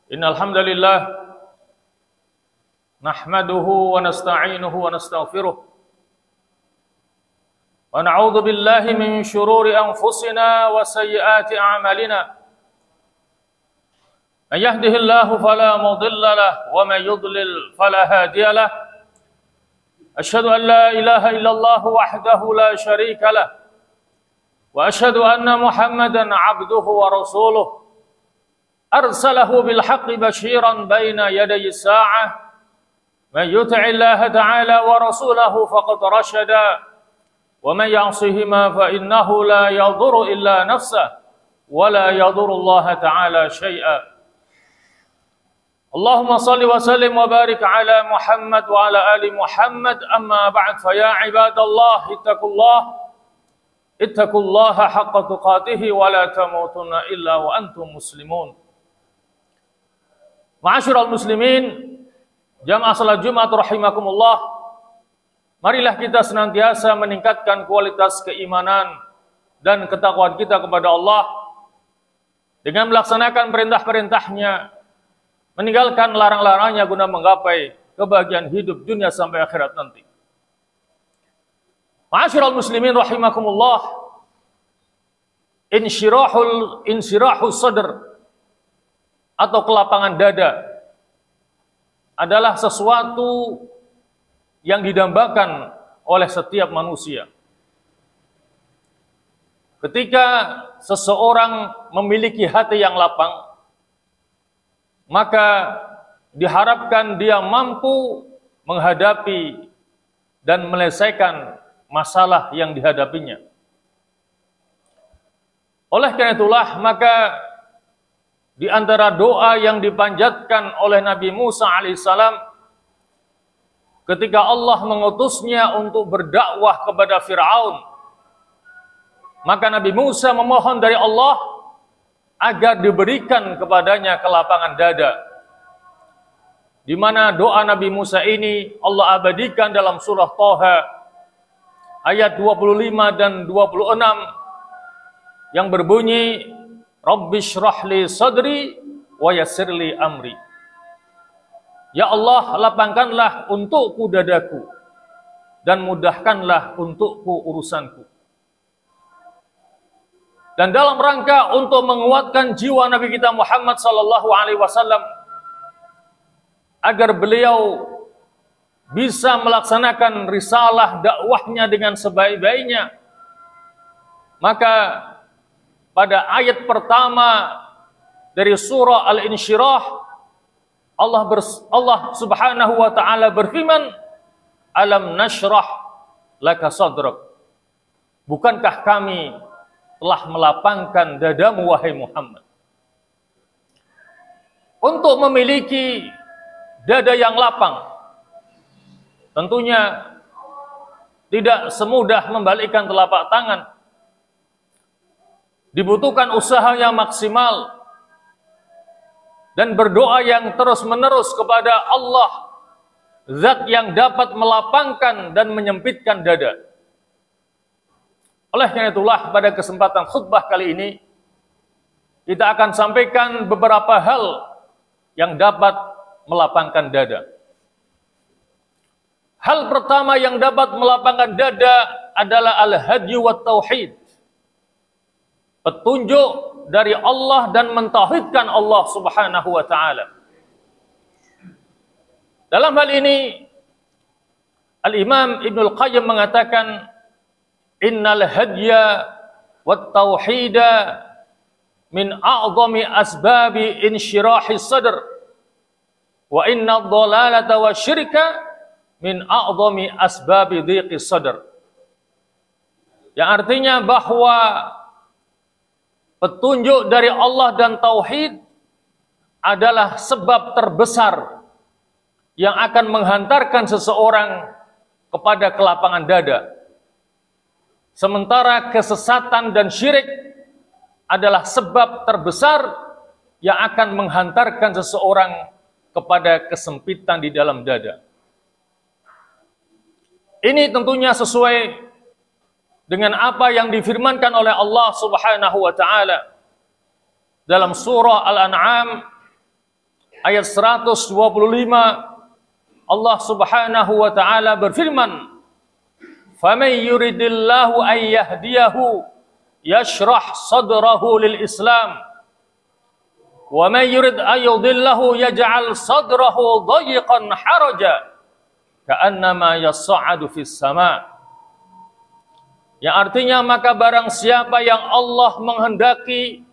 Innal hamdalillah nahmaduhu wa nasta'inuhu wa nastaghfiruh wa na'udzu billahi min shururi anfusina wa sayyiati a'malina. Man yahdihillahu fala mudilla lahu wa man yudlil fala hadiya lahu. Asyhadu an la ilaha illallah wahdahu la syarika lahu wa asyhadu anna Muhammadan 'abduhu wa rasuluh. Arsalahu bil haqqi basyiran baina yaday as-sa'ah. Man yuti'illaha ta'ala wa rasulahu faqad rashada. Wa man ya'sihima fa innahu la yadhurru illa nafsahu wa la yadhurru Allah ta'ala syai'a. Allahumma salli wa sallim wa barik ala Muhammad wa ala ali Muhammad. Amma ba'd, fa ya ibadallah ittaqullaha haqqa tuqatih wa la tamutunna illa wa antum muslimun. Ma'asyiral muslimin, jamaah salat Jumat rahimakumullah. Marilah kita senantiasa meningkatkan kualitas keimanan dan ketakwaan kita kepada Allah dengan melaksanakan perintah-perintahnya, meninggalkan larang-larangnya guna menggapai kebahagiaan hidup dunia sampai akhirat nanti. Ma'asyiral muslimin rahimakumullah, insyirahul sadr atau kelapangan dada adalah sesuatu yang didambakan oleh setiap manusia. Ketika seseorang memiliki hati yang lapang, maka diharapkan dia mampu menghadapi dan menyelesaikan masalah yang dihadapinya. Oleh karena itulah, maka di antara doa yang dipanjatkan oleh Nabi Musa alaihissalam ketika Allah mengutusnya untuk berdakwah kepada Fir'aun, maka Nabi Musa memohon dari Allah agar diberikan kepadanya kelapangan dada. Di mana doa Nabi Musa ini Allah abadikan dalam surah Thaha ayat 25 dan 26 yang berbunyi, Rabbi shrahli sadri wa yassirli amri. Ya Allah, lapangkanlah untukku dadaku dan mudahkanlah untukku urusanku. Dan dalam rangka untuk menguatkan jiwa Nabi kita Muhammad sallallahu alaihi wasallam agar beliau bisa melaksanakan risalah dakwahnya dengan sebaik-baiknya, maka pada ayat pertama dari surah Al-Insyirah, Allah subhanahu wa ta'ala berfirman, Alam nashrah laka sadrak. Bukankah kami telah melapangkan dadamu, wahai Muhammad? Untuk memiliki dada yang lapang, tentunya tidak semudah membalikkan telapak tangan. Dibutuhkan usaha yang maksimal dan berdoa yang terus-menerus kepada Allah, zat yang dapat melapangkan dan menyempitkan dada. Oleh karena itulah, pada kesempatan khutbah kali ini kita akan sampaikan beberapa hal yang dapat melapangkan dada. Hal pertama yang dapat melapangkan dada adalah al-hadyu wat tauhid. Petunjuk dari Allah dan mentauhidkan Allah subhanahu wa ta'ala. Dalam hal ini, Al-Imam Ibnul Qayyim mengatakan, Innal hadya wat tauhida min a'zami asbabi insyirahi sadr wa inna dhalalata wa syirka min a'zami asbabi dhiqi sadr. Yang artinya bahwa petunjuk dari Allah dan tauhid adalah sebab terbesar yang akan menghantarkan seseorang kepada kelapangan dada. Sementara kesesatan dan syirik adalah sebab terbesar yang akan menghantarkan seseorang kepada kesempitan di dalam dada. Ini tentunya sesuai dengan apa yang difirmankan oleh Allah Subhanahu wa taala dalam surah Al-An'am ayat 125 Allah Subhanahu wa taala berfirman, "Faman yuridillahu an yahdiyahu yashrah sadrahu lil Islam, wa man yurid an yudillahu yaj'al sadrahu dayiqan haraja ka'annama yas'adu fis sama." Yang artinya, maka barang siapa yang Allah menghendaki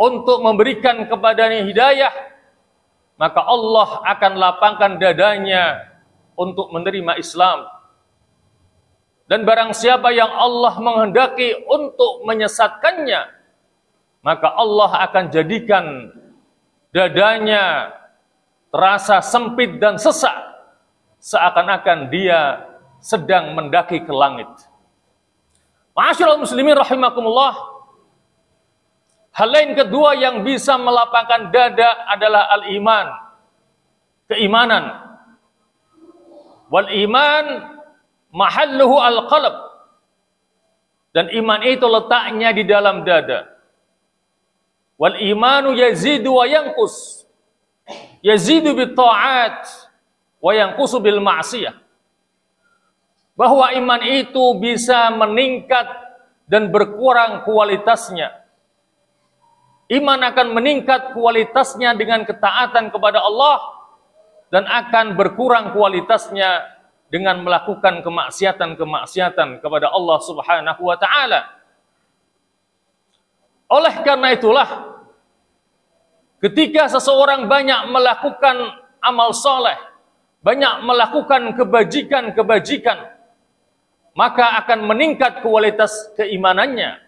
untuk memberikan kepadanya hidayah, maka Allah akan lapangkan dadanya untuk menerima Islam. Dan barang siapa yang Allah menghendaki untuk menyesatkannya, maka Allah akan jadikan dadanya terasa sempit dan sesak, seakan-akan dia sedang mendaki ke langit. Ma'asyiral muslimin rahimakumullah, hal lain kedua yang bisa melapangkan dada adalah al-iman, keimanan. Wal iman mahalluhu al-qalb, dan iman itu letaknya di dalam dada. Wal imanu yazidu wa yanqus, yazidu bit ta'at wa yanqusu bil ma'siyah. Bahwa iman itu bisa meningkat dan berkurang kualitasnya. Iman akan meningkat kualitasnya dengan ketaatan kepada Allah, dan akan berkurang kualitasnya dengan melakukan kemaksiatan-kemaksiatan kepada Allah Subhanahu wa taala. Oleh karena itulah, ketika seseorang banyak melakukan amal soleh, banyak melakukan kebajikan-kebajikan, maka akan meningkat kualitas keimanannya,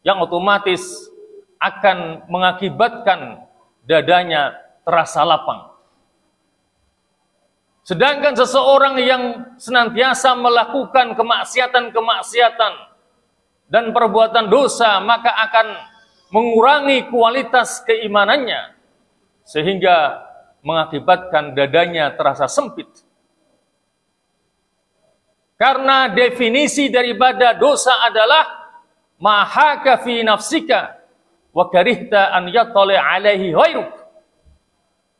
yang otomatis akan mengakibatkan dadanya terasa lapang. Sedangkan seseorang yang senantiasa melakukan kemaksiatan-kemaksiatan dan perbuatan dosa, maka akan mengurangi kualitas keimanannya, sehingga mengakibatkan dadanya terasa sempit. Karena definisi daripada dosa adalah mahaka fi nafsika wa karihta an yattali alaihi ghairuk.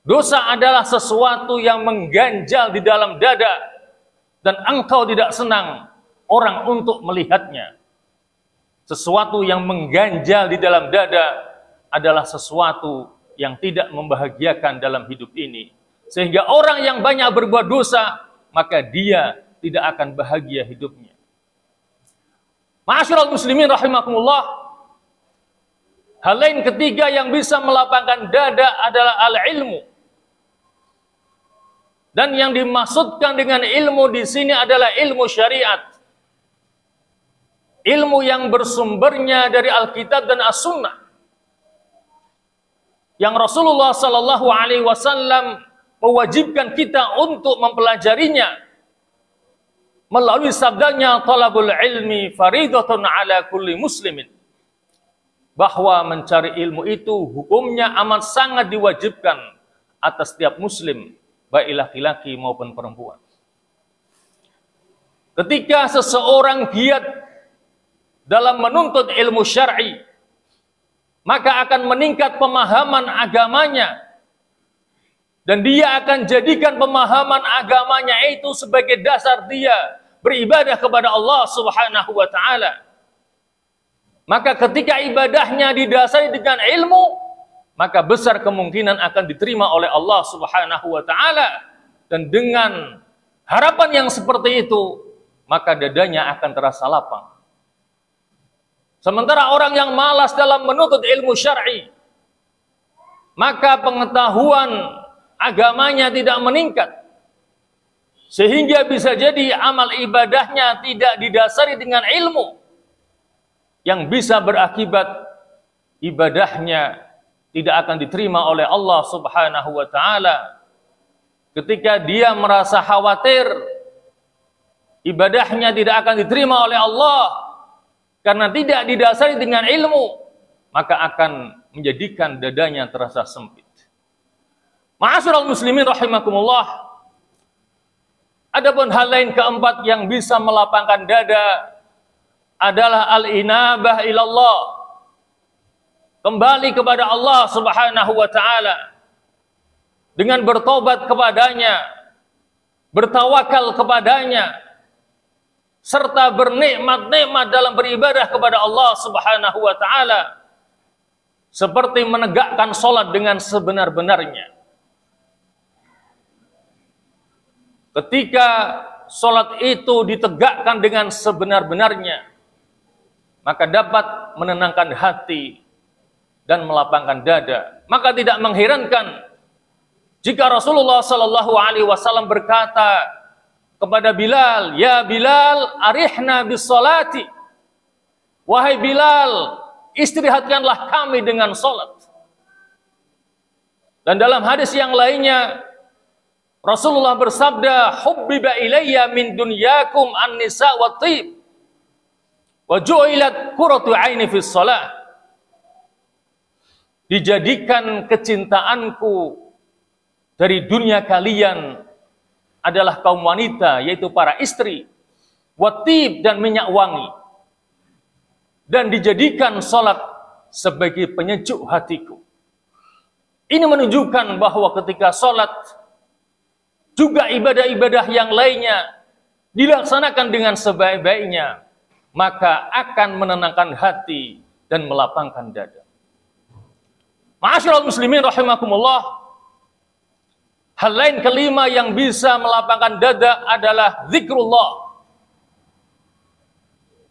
Dosa adalah sesuatu yang mengganjal di dalam dada, dan engkau tidak senang orang untuk melihatnya. Sesuatu yang mengganjal di dalam dada adalah sesuatu yang tidak membahagiakan dalam hidup ini. Sehingga orang yang banyak berbuat dosa, maka dia tidak akan bahagia hidupnya. Ma'asyiral muslimin rahimakumullah, hal lain ketiga yang bisa melapangkan dada adalah al-ilmu. Dan yang dimaksudkan dengan ilmu di sini adalah ilmu syariat. Ilmu yang bersumbernya dari Alkitab dan As-Sunnah, yang Rasulullah sallallahu alaihi wasallam mewajibkan kita untuk mempelajarinya melalui sabdanya, talabul ilmi faridatun ala kulli muslimin. Bahwa mencari ilmu itu hukumnya amat sangat diwajibkan atas setiap muslim, baik laki-laki maupun perempuan. Ketika seseorang giat dalam menuntut ilmu syar'i, maka akan meningkat pemahaman agamanya, dan dia akan jadikan pemahaman agamanya itu sebagai dasar dia beribadah kepada Allah Subhanahu wa taala. Maka ketika ibadahnya didasari dengan ilmu, maka besar kemungkinan akan diterima oleh Allah Subhanahu wa taala. Dan dengan harapan yang seperti itu, maka dadanya akan terasa lapang. Sementara orang yang malas dalam menuntut ilmu syar'i, maka pengetahuan agamanya tidak meningkat, sehingga bisa jadi amal ibadahnya tidak didasari dengan ilmu, yang bisa berakibat ibadahnya tidak akan diterima oleh Allah Subhanahu wa taala. Ketika dia merasa khawatir ibadahnya tidak akan diterima oleh Allah karena tidak didasari dengan ilmu, maka akan menjadikan dadanya terasa sempit. Ma'asyiral muslimin rahimakumullah, adapun hal lain keempat yang bisa melapangkan dada adalah al-inabah ilallah, kembali kepada Allah Subhanahu wa taala. dengan bertobat kepadanya, bertawakal kepadanya, serta bernikmat-nikmat dalam beribadah kepada Allah Subhanahu wa taala, seperti menegakkan salat dengan sebenar-benarnya. Ketika salat itu ditegakkan dengan sebenar-benarnya, maka dapat menenangkan hati dan melapangkan dada. Maka tidak mengherankan jika Rasulullah sallallahu alaihi wasallam berkata kepada Bilal, "Ya Bilal, arihna bis salati." Wahai Bilal, istirahatkanlah kami dengan salat. Dan dalam hadis yang lainnya Rasulullah bersabda, "Hubbiba ilayya min dunyakum an-nisa wa thib, wa ju'ilat qurratu 'aini fis shalah." Dijadikan kecintaanku dari dunia kalian adalah kaum wanita, yaitu para istri, wa thib, dan minyak wangi. Dan dijadikan salat sebagai penyejuk hatiku. Ini menunjukkan bahwa ketika salat juga ibadah-ibadah yang lainnya dilaksanakan dengan sebaik-baiknya, maka akan menenangkan hati dan melapangkan dada. Ma'asyiral muslimin rahimakumullah, hal lain kelima yang bisa melapangkan dada adalah zikrullah.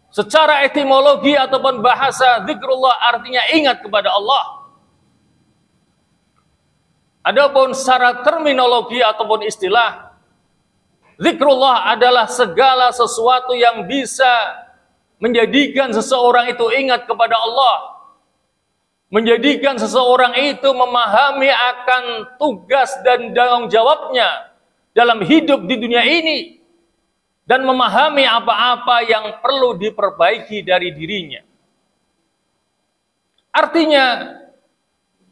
Secara etimologi ataupun bahasa, zikrullah artinya ingat kepada Allah. Adapun secara terminologi ataupun istilah, zikrullah adalah segala sesuatu yang bisa menjadikan seseorang itu ingat kepada Allah, menjadikan seseorang itu memahami akan tugas dan tanggung jawabnya dalam hidup di dunia ini, dan memahami apa-apa yang perlu diperbaiki dari dirinya. Artinya,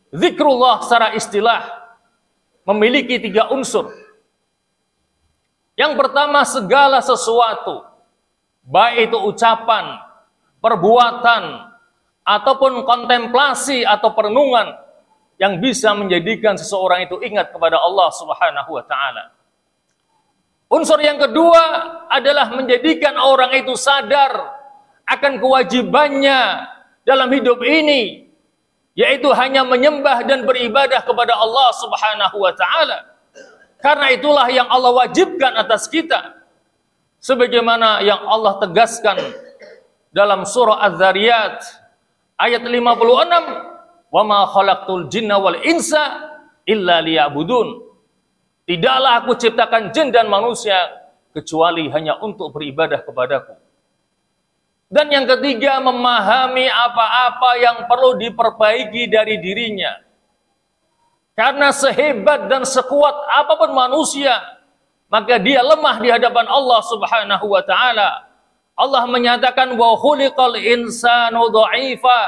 zikrullah secara istilah memiliki 3 unsur. Yang pertama, segala sesuatu, baik itu ucapan, perbuatan, ataupun kontemplasi atau perenungan yang bisa menjadikan seseorang itu ingat kepada Allah Subhanahu wa taala. Unsur yang kedua adalah menjadikan orang itu sadar akan kewajibannya dalam hidup ini, yaitu hanya menyembah dan beribadah kepada Allah Subhanahu wa taala. Karena itulah yang Allah wajibkan atas kita, sebagaimana yang Allah tegaskan dalam surah Az-Zariyat ayat 56, "Wa ma khalaqtul jinna wal insa illa liya'budun." Tidaklah aku ciptakan jin dan manusia kecuali hanya untuk beribadah kepadaku. Dan yang ketiga, memahami apa-apa yang perlu diperbaiki dari dirinya. Karena sehebat dan sekuat apapun manusia, maka dia lemah di hadapan Allah Subhanahu wa taala. Allah menyatakan wa khuliqal insanu dha'ifa,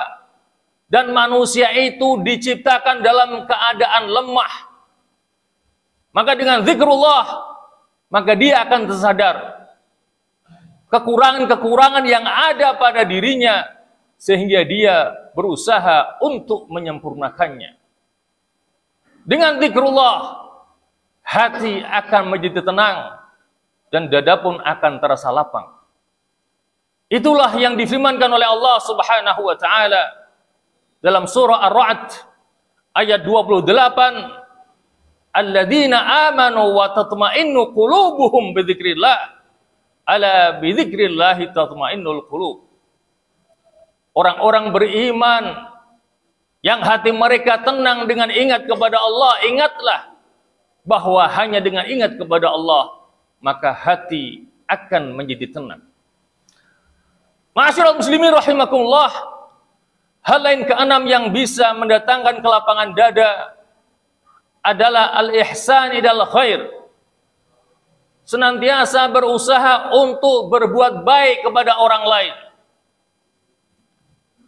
dan manusia itu diciptakan dalam keadaan lemah. Maka dengan zikrullah, maka dia akan tersadar kekurangan-kekurangan yang ada pada dirinya, sehingga dia berusaha untuk menyempurnakannya. Dengan zikrullah, hati akan menjadi tenang dan dada pun akan terasa lapang. Itulah yang difirmankan oleh Allah Subhanahu wa taala dalam surah Ar-Ra'd ayat 28, "Alladzina amanu wa tatma'innu qulubuhum bidzikrillah, ala bidzikrillahi tatma'innul qulub." Orang-orang beriman yang hati mereka tenang dengan ingat kepada Allah, ingatlah bahwa hanya dengan ingat kepada Allah maka hati akan menjadi tenang. Ma'asyiral muslimin rahimakumullah, hal lain keenam yang bisa mendatangkan kelapangan dada adalah al-ihsan ilal khair. Senantiasa berusaha untuk berbuat baik kepada orang lain.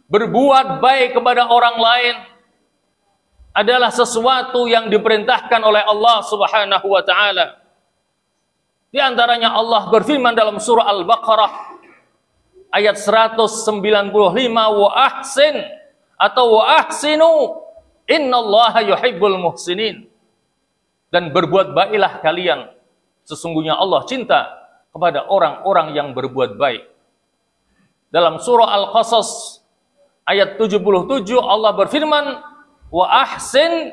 Berbuat baik kepada orang lain adalah sesuatu yang diperintahkan oleh Allah Subhanahu wa taala. Di antaranya Allah berfirman dalam surah Al-Baqarah ayat 195, "Wa ahsin" atau "Wa ahsinu innallaha yuhibbul muhsinin." dan berbuat baiklah kalian. Sesungguhnya Allah cinta kepada orang-orang yang berbuat baik. Dalam surah Al-Qasas ayat 77 Allah berfirman, wa ahsin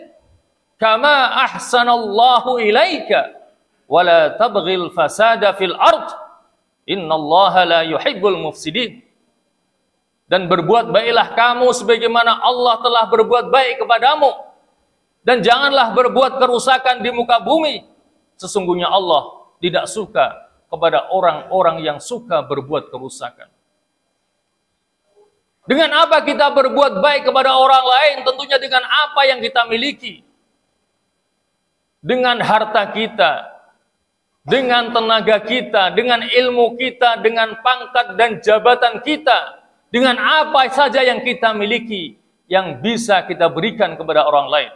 kama ahsanallahu ilaika wa la tabghil fasada fil ard innallaha la yuhibbul mufsidin. Dan berbuat baiklah kamu sebagaimana Allah telah berbuat baik kepadamu, dan janganlah berbuat kerusakan di muka bumi. Sesungguhnya Allah tidak suka kepada orang-orang yang suka berbuat kerusakan. Dengan apa kita berbuat baik kepada orang lain? Tentunya dengan apa yang kita miliki. Dengan harta kita, dengan tenaga kita, dengan ilmu kita, dengan pangkat dan jabatan kita, dengan apa saja yang kita miliki yang bisa kita berikan kepada orang lain.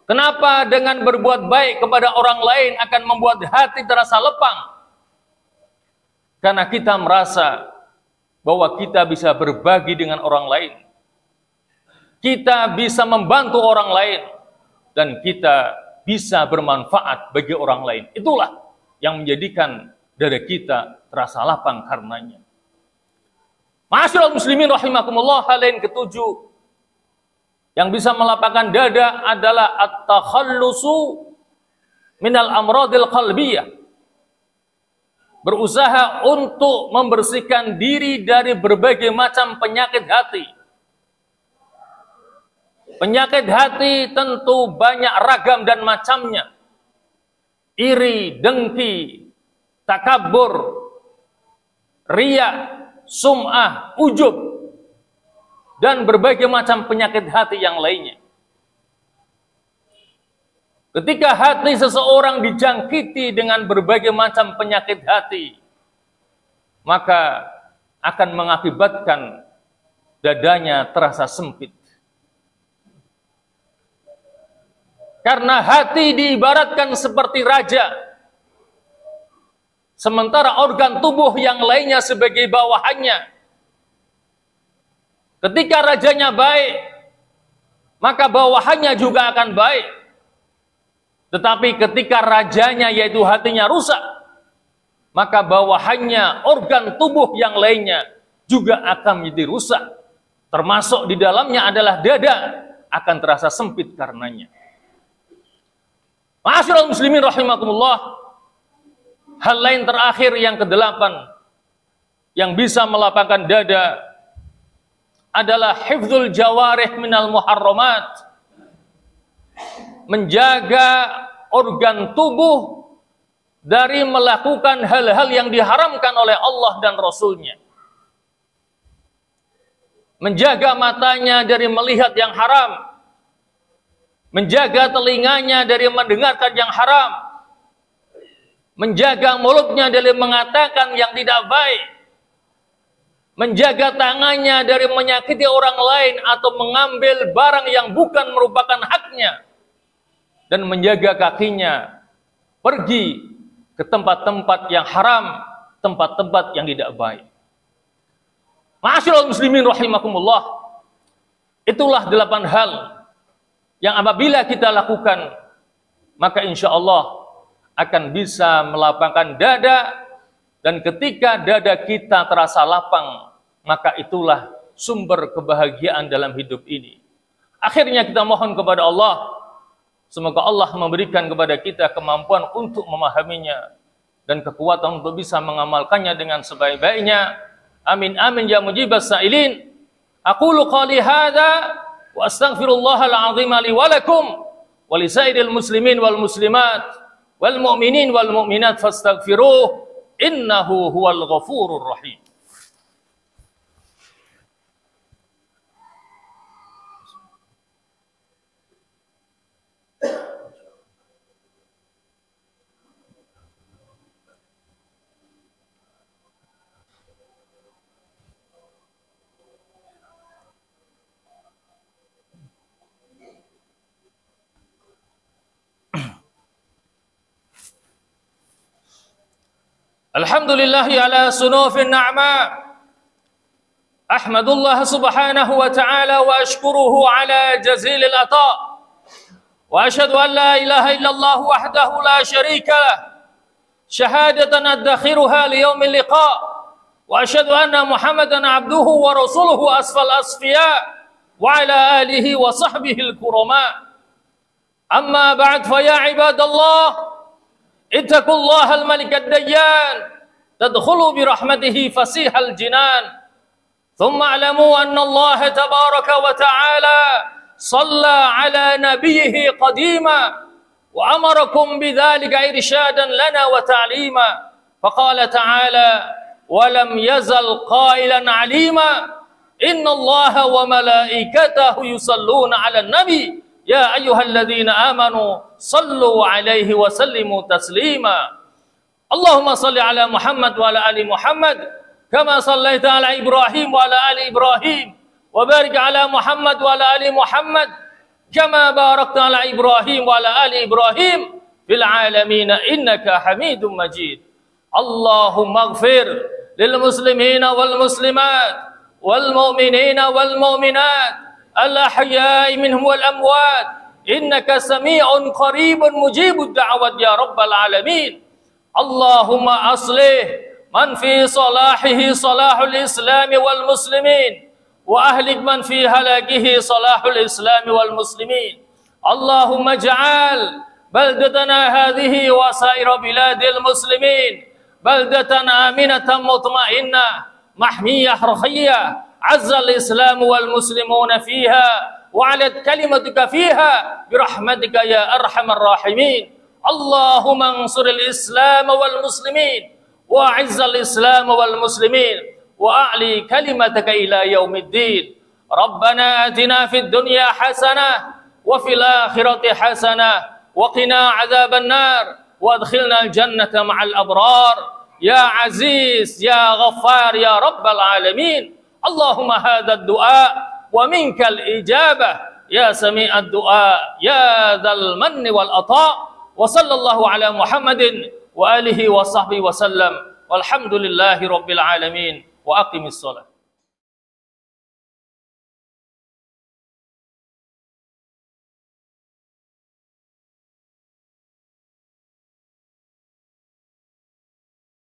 Kenapa dengan berbuat baik kepada orang lain akan membuat hati terasa lapang? Karena kita merasa bahwa kita bisa berbagi dengan orang lain. Kita bisa membantu orang lain. Dan kita bisa bermanfaat bagi orang lain. Itulah yang menjadikan dada kita terasa lapang karenanya. Ma'asyiral muslimin rahimakumullah, hal lain ketujuh yang bisa melapangkan dada adalah at-takhallusu minal amradil qalbiyah. Berusaha untuk membersihkan diri dari berbagai macam penyakit hati. Penyakit hati tentu banyak ragam dan macamnya. Iri, dengki, takabur, riya, sum'ah, ujub, dan berbagai macam penyakit hati yang lainnya. Ketika hati seseorang dijangkiti dengan berbagai macam penyakit hati, maka akan mengakibatkan dadanya terasa sempit. Karena hati diibaratkan seperti raja, sementara organ tubuh yang lainnya sebagai bawahannya. Ketika rajanya baik, maka bawahannya juga akan baik. Tetapi ketika rajanya yaitu hatinya rusak, maka bawahannya organ tubuh yang lainnya juga akan menjadi rusak. Termasuk di dalamnya adalah dada, akan terasa sempit karenanya. Ma'asyiral muslimin rahimakumullah, hal lain terakhir yang kedelapan yang bisa melapangkan dada adalah hifdzul jawarih minal muharramat. Menjaga organ tubuh dari melakukan hal-hal yang diharamkan oleh Allah dan Rasul-Nya. Menjaga matanya dari melihat yang haram. Menjaga telinganya dari mendengarkan yang haram. Menjaga mulutnya dari mengatakan yang tidak baik. Menjaga tangannya dari menyakiti orang lain atau mengambil barang yang bukan merupakan haknya. Dan menjaga kakinya pergi ke tempat-tempat yang haram, tempat-tempat yang tidak baik. Ma'asyiral muslimin rahimakumullah, itulah 8 hal yang apabila kita lakukan, maka insya Allah akan bisa melapangkan dada, dan ketika dada kita terasa lapang, maka itulah sumber kebahagiaan dalam hidup ini. Akhirnya kita mohon kepada Allah, semoga Allah memberikan kepada kita kemampuan untuk memahaminya dan kekuatan untuk bisa mengamalkannya dengan sebaik-baiknya. Amin amin ya mujibas sa'ilin. Aqulu qali hadza wa astaghfirullahal azim li wa lakum wa li sairil muslimin wal muslimat wal mu'minin wal mu'minat fastaghfiruh innahu huwal ghafurur rahim. Alhamdulillahi ala sunufin na'ma. Ahmadullah subhanahu wa ta'ala wa ashkuruhu ala jazilil ata. وأشهد أن لا إله إلا الله وحده لا شريك له شهادة أدخرها ليوم اللقاء، وأشهد أن محمدا عبده ورسوله أصفى الأصفياء وعلى آله وصحبه الكرماء. أما بعد، فيا عباد الله اتقوا الله الملك الديان تدخلوا برحمته فسيح الجنان. ثم اعلموا أن الله تبارك وتعالى صلى على نبيه قديما وأمركم بذلك إرشادا لنا وتعليما، فقال تعالى: ولم يزل قائلا عليما إن الله وملائكته يصلون على النبي يا أيها الذين آمنوا صلوا عليه وسلموا تسليما. اللهم صل على محمد وعلى آل محمد كما صليت على إبراهيم وعلى آل إبراهيم، وبارك على محمد وعلى آل محمد كما باركت على إبراهيم وعلى آل إبراهيم في العالمين إنك حميد مجيد. اللهم اغفر للمسلمين والمسلمات والمؤمنين والمؤمنات الأحياء منهم والأموات إنك سميع قريب مجيب الدعوات يا رب العالمين. اللهم أصلح من في صلاحه صلاح الإسلام والمسلمين، وأهلك من في هلاكه صلاح الإسلام والمسلمين. اللهم اجعل بلدتنا هذه وسائر بلاد المسلمين بلدة آمنة مطمئنة محمية رخية عز الإسلام والمسلمون فيها وعلت كلمتك فيها برحمتك يا أرحم الراحمين. اللهم انصر الإسلام والمسلمين وأعز الإسلام والمسلمين وأعلي كلمتك إلى يوم الدين. ربنا آتنا في الدنيا حسنة وفي الآخرة حسنة وقنا عذاب النار وادخلنا الجنة مع الأبرار يا عزيز يا غفار يا رب العالمين. اللهم هذا الدعاء ومنك الإجابة يا سميع الدعاء يا ذا المن والعطاء. وصلى الله على محمد وآله وصحبه وسلم والحمد لله رب العالمين. وأقم الصلاة.